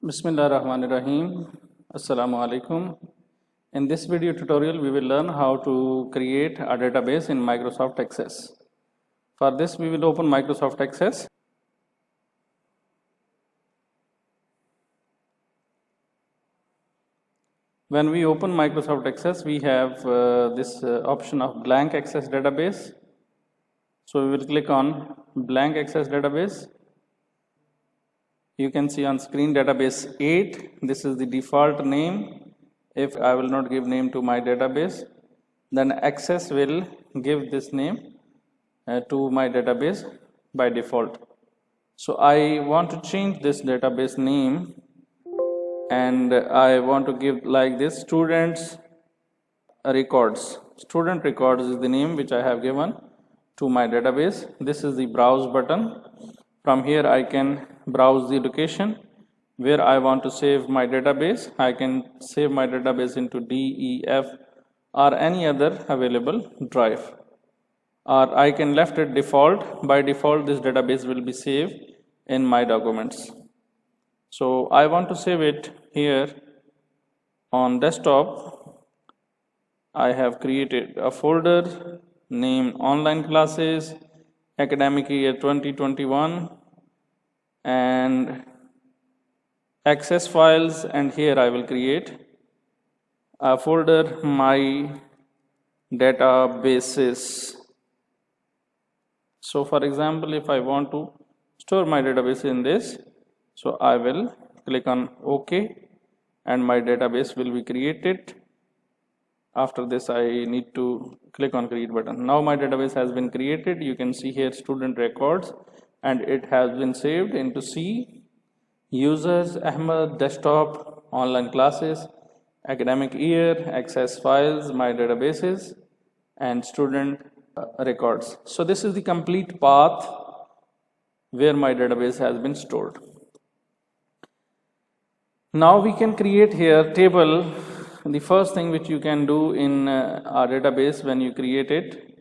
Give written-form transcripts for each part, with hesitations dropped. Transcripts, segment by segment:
Bismillahirrahmanirrahim. Assalamu alaikum. In this video tutorial, we will learn how to create a database in Microsoft Access. For this, we will open Microsoft Access. When we open Microsoft Access, we have this option of blank access database. So we will click on blank access database. You can see on screen database 8. This is the default name. If I will not give name to my database, then Access will give this name to my database by default. So I want to change this database name and I want to give like this students records. Student records is the name which I have given to my database. This is the browse button. From here I can browse the location where I want to save my database. I can save my database into D, E, F or any other available drive, or I can left it default. By default this database will be saved in my documents. So I want to save it here on desktop. I have created a folder named online classes academic year 2021 and access files, and here I will create a folder my databases. So for example, if I want to store my database in this, so I will click on OK and my database will be created. After this I need to click on create button. Now my database has been created. You can see here student records and it has been saved into C, users, Ahmed, desktop, online classes, academic year, access files, my databases and student records. So this is the complete path where my database has been stored. Now we can create here table. The first thing which you can do in our database, when you create it,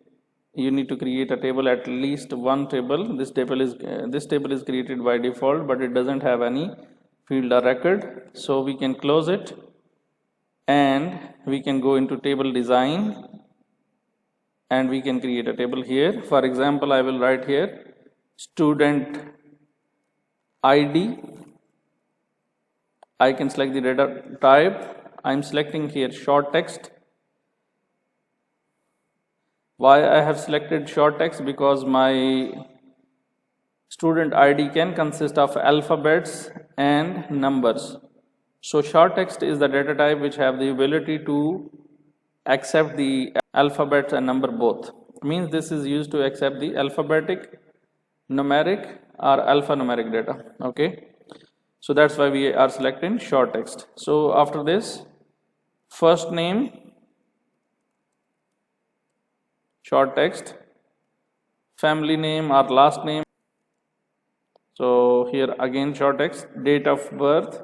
you need to create a table, at least one table. This table is created by default, but it doesn't have any field or record. So we can close it and we can go into table design and we can create a table here. For example, I will write here student ID. I can select the data type. I am selecting here short text. Why I have selected short text? Because my student ID can consist of alphabets and numbers. So short text is the data type which have the ability to accept the alphabets and number both. Means this is used to accept the alphabetic, numeric or alphanumeric data. Okay. So that's why we are selecting short text. So after this, first name, short text, family name or last name. So here again short text, date of birth.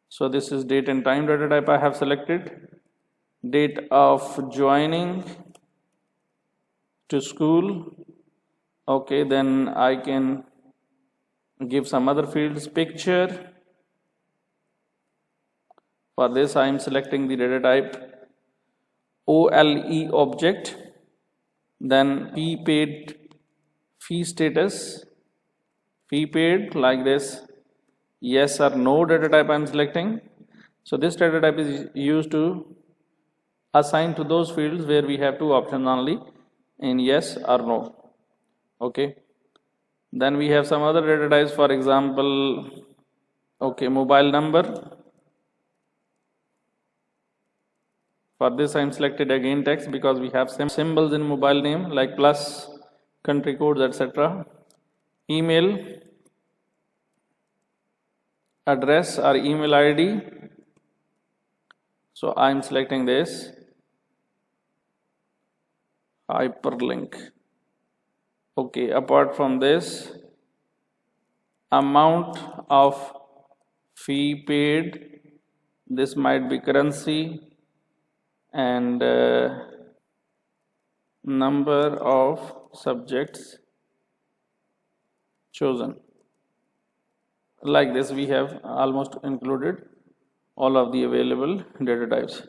So this is date and time data type I have selected. Date of joining to school. Okay, then I can give some other fields. Picture. For this I am selecting the data type OLE object. Then fee paid, fee status, fee paid, like this, yes or no data type I am selecting. So this data type is used to assign to those fields where we have two options only, in yes or no. Okay. Then we have some other data types, for example, okay, mobile number. For this I am selected again text because we have some symbols in mobile name like plus, country codes, etc. Email, address or email ID. So I am selecting this hyperlink. Okay, apart from this, amount of fee paid, this might be currency, and number of subjects chosen. Like this, we have almost included all of the available data types.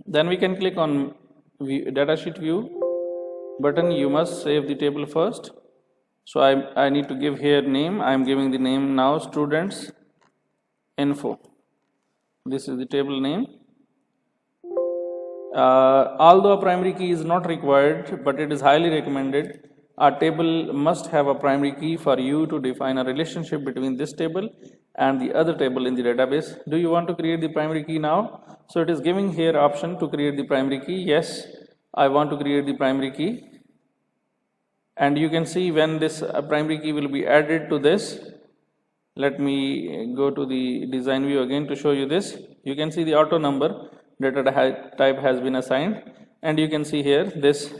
Then we can click on datasheet view button. You must save the table first. So I need to give here name. I am giving the name now, students info. This is the table name. Although a primary key is not required, but it is highly recommended. A table must have a primary key for you to define a relationship between this table and the other table in the database. Do you want to create the primary key now? So it is giving here option to create the primary key. Yes, I want to create the primary key. And you can see when this primary key will be added to this. Let me go to the design view again to show you this. You can see the auto number data type has been assigned, and you can see here this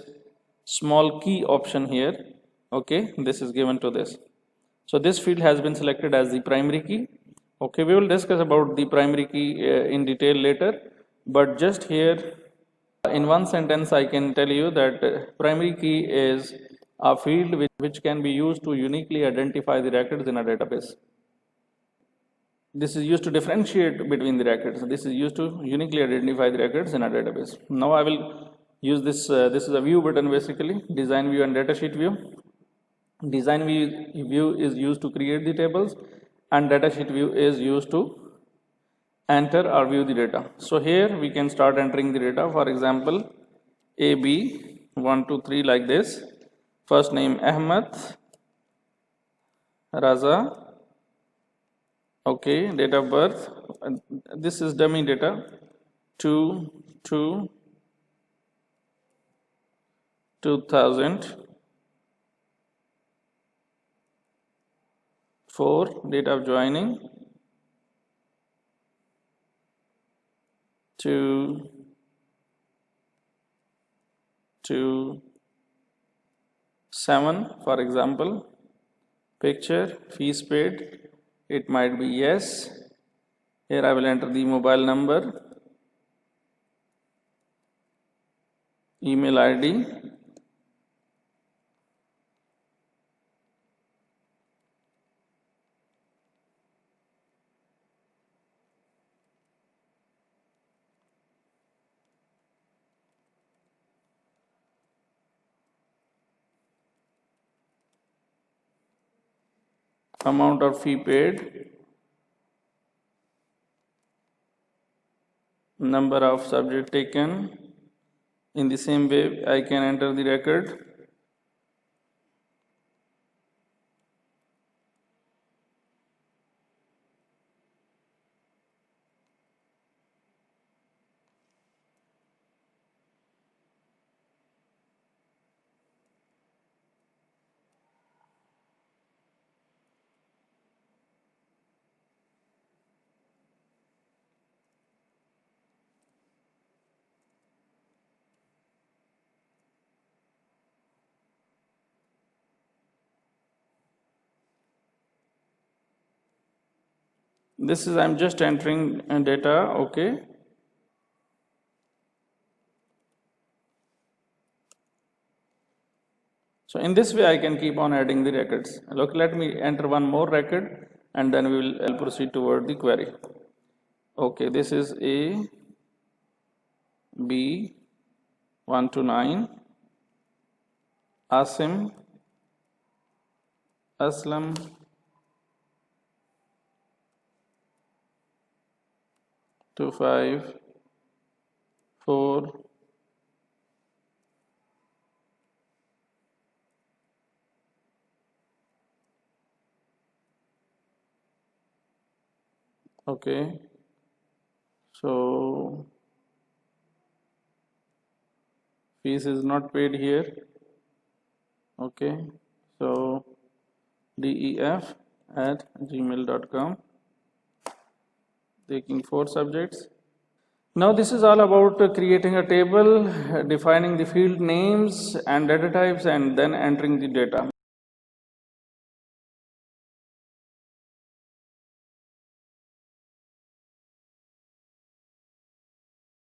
small key option here. Okay, this is given to this. So this field has been selected as the primary key. Okay, we will discuss about the primary key in detail later, but just here in one sentence I can tell you that primary key is a field which can be used to uniquely identify the records in a database. This is used to differentiate between the records. This is used to uniquely identify the records in a database. Now I will use this. This is a view button basically, design view and datasheet view. Design view is used to create the tables, and datasheet view is used to enter or view the data. So here we can start entering the data. For example, AB 1 2 3 like this. First name Ahmed, Raza. Okay, date of birth. This is dummy data. 2 2 2000. 4 date of joining. 2 2 7 for example. Picture, fees paid. It might be yes. Here I will enter the mobile number, email ID, amount of fee paid, number of subject taken. In the same way I can enter the record. This is I'm just entering data. Okay, so in this way I can keep on adding the records. Look, let me enter one more record and then I'll proceed toward the query. Okay, this is A B 1 to 9, Asim, Aslam, 2 5 4 okay. So fees is not paid here. Okay, so def@gmail.com, taking 4 subjects. Now this is all about creating a table, defining the field names and data types, and then entering the data.